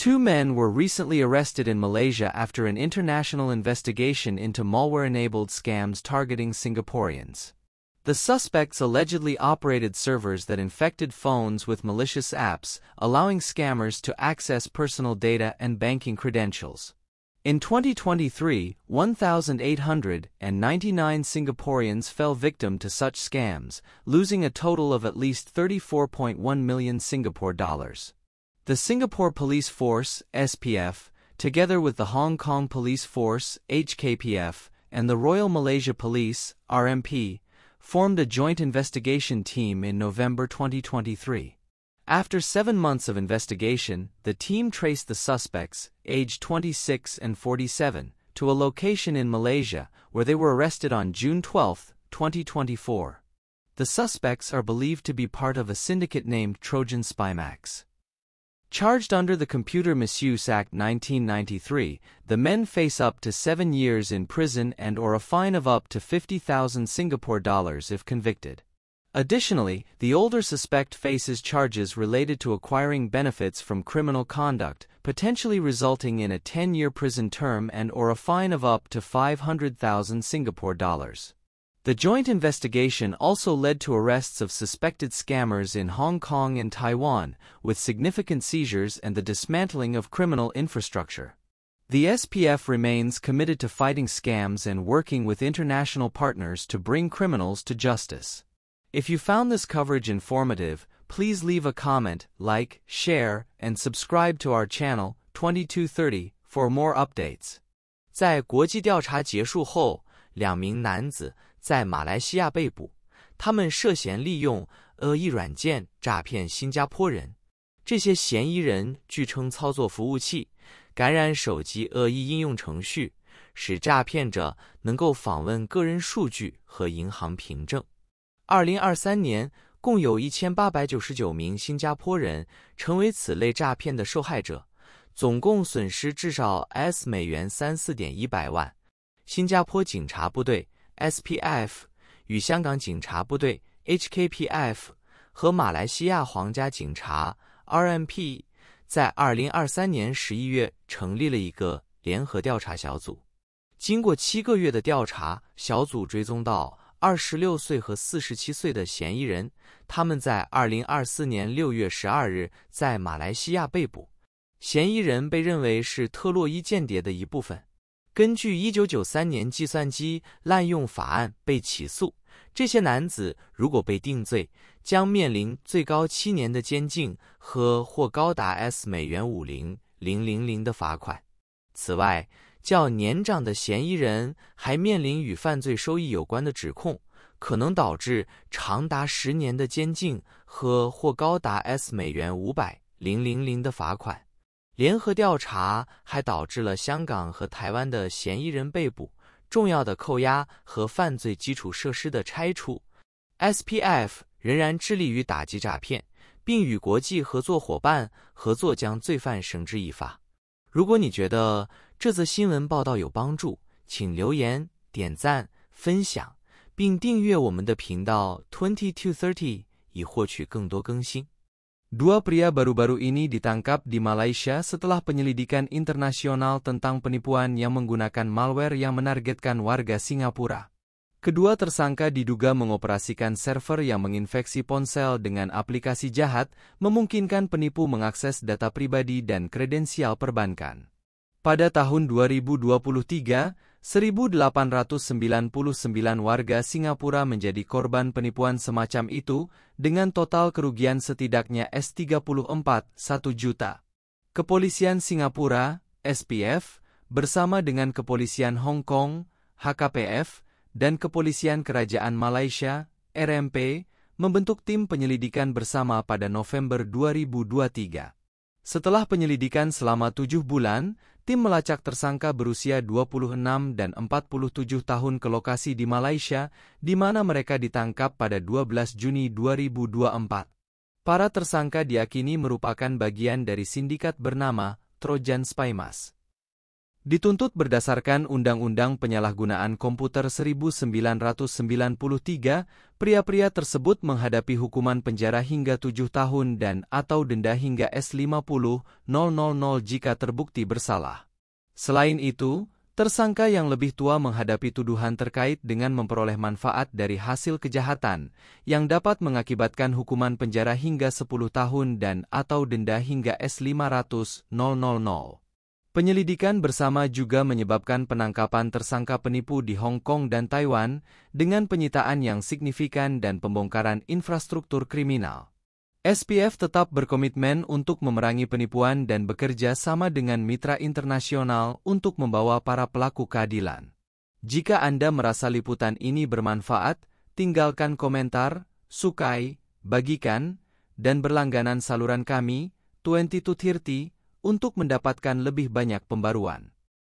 Two men were recently arrested in Malaysia after an international investigation into malware-enabled scams targeting Singaporeans. The suspects allegedly operated servers that infected phones with malicious apps, allowing scammers to access personal data and banking credentials. In 2023, 1,899 Singaporeans fell victim to such scams, losing a total of at least 34.1 million Singapore dollars. The Singapore Police Force, SPF, together with the Hong Kong Police Force, HKPF, and the Royal Malaysia Police, RMP, formed a joint investigation team in November 2023. After 7 months of investigation, the team traced the suspects, aged 26 and 47, to a location in Malaysia where they were arrested on June 12, 2024. The suspects are believed to be part of a syndicate named Trojan Spymax. Charged under the Computer Misuse Act 1993, the men face up to 7 years in prison and/or a fine of up to 50,000 Singapore dollars if convicted. Additionally, the older suspect faces charges related to acquiring benefits from criminal conduct, potentially resulting in a 10-year prison term and/or a fine of up to 500,000 Singapore dollars. The joint investigation also led to arrests of suspected scammers in Hong Kong and Taiwan, with significant seizures and the dismantling of criminal infrastructure. The SPF remains committed to fighting scams and working with international partners to bring criminals to justice. If you found this coverage informative, please leave a comment, like, share, and subscribe to our channel, 2230, for more updates. 在国际调查结束后，2名男子在马来西亚被捕，他们涉嫌利用恶意软件诈骗新加坡人。这些嫌疑人据称操作服务器，感染手机恶意应用程序，使诈骗者能够访问个人数据和银行凭证。2023年，共有1899名新加坡人成为此类诈骗的受害者，总共损失至少美元34.1万。新加坡警察部队 SPF 与香港警察部队 HKPF 和马来西亚皇家警察 RMP 在2023年11月成立了一个联合调查小组。经过7个月的调查，小组追踪到26岁和47岁的嫌疑人，他们在2024年6月12日在马来西亚被捕。嫌疑人被认为是特洛伊间谍的一部分。根据1993年计算机滥用法案被起诉，这些男子如果被定罪，将面临最高7年的监禁和或高达美元50,000的罚款。此外，较年长的嫌疑人还面临与犯罪收益有关的指控，可能导致长达10年的监禁和或高达美元500,000的罚款。联合调查还导致了香港和台湾的嫌疑人被捕，重要的扣押和犯罪基础设施的拆除。SPF 仍然致力于打击诈骗，并与国际合作伙伴合作将罪犯绳之以法。如果你觉得这则新闻报道有帮助，请留言、点赞、分享，并订阅我们的频道2230以获取更多更新。Dua pria baru-baru ini ditangkap di Malaysia setelah penyelidikan internasional tentang penipuan yang menggunakan malware yang menargetkan warga Singapura. Kedua tersangka diduga mengoperasikan server yang menginfeksi ponsel dengan aplikasi jahat, memungkinkan penipu mengakses data pribadi dan kredensial perbankan. Pada tahun 2023, 1.899 warga Singapura menjadi korban penipuan semacam itu, dengan total kerugian setidaknya $34.1 juta. Kepolisian Singapura, SPF, bersama dengan Kepolisian Hong Kong, HKPF, dan Kepolisian Kerajaan Malaysia, RMP, membentuk tim penyelidikan bersama pada November 2023. Setelah penyelidikan selama 7 bulan, tim melacak tersangka berusia 26 dan 47 tahun ke lokasi di Malaysia, di mana mereka ditangkap pada 12 Juni 2024. Para tersangka diyakini merupakan bagian dari sindikat bernama Trojan Spymax. Dituntut berdasarkan Undang-Undang Penyalahgunaan Komputer 1993, pria-pria tersebut menghadapi hukuman penjara hingga 7 tahun dan/atau denda hingga S50.000 jika terbukti bersalah. Selain itu, tersangka yang lebih tua menghadapi tuduhan terkait dengan memperoleh manfaat dari hasil kejahatan, yang dapat mengakibatkan hukuman penjara hingga 10 tahun dan/atau denda hingga S500.000. Penyelidikan bersama juga menyebabkan penangkapan tersangka penipu di Hong Kong dan Taiwan, dengan penyitaan yang signifikan dan pembongkaran infrastruktur kriminal. SPF tetap berkomitmen untuk memerangi penipuan dan bekerja sama dengan mitra internasional untuk membawa para pelaku keadilan. Jika Anda merasa liputan ini bermanfaat, tinggalkan komentar, sukai, bagikan, dan berlangganan saluran kami, 2230, untuk mendapatkan lebih banyak pembaruan.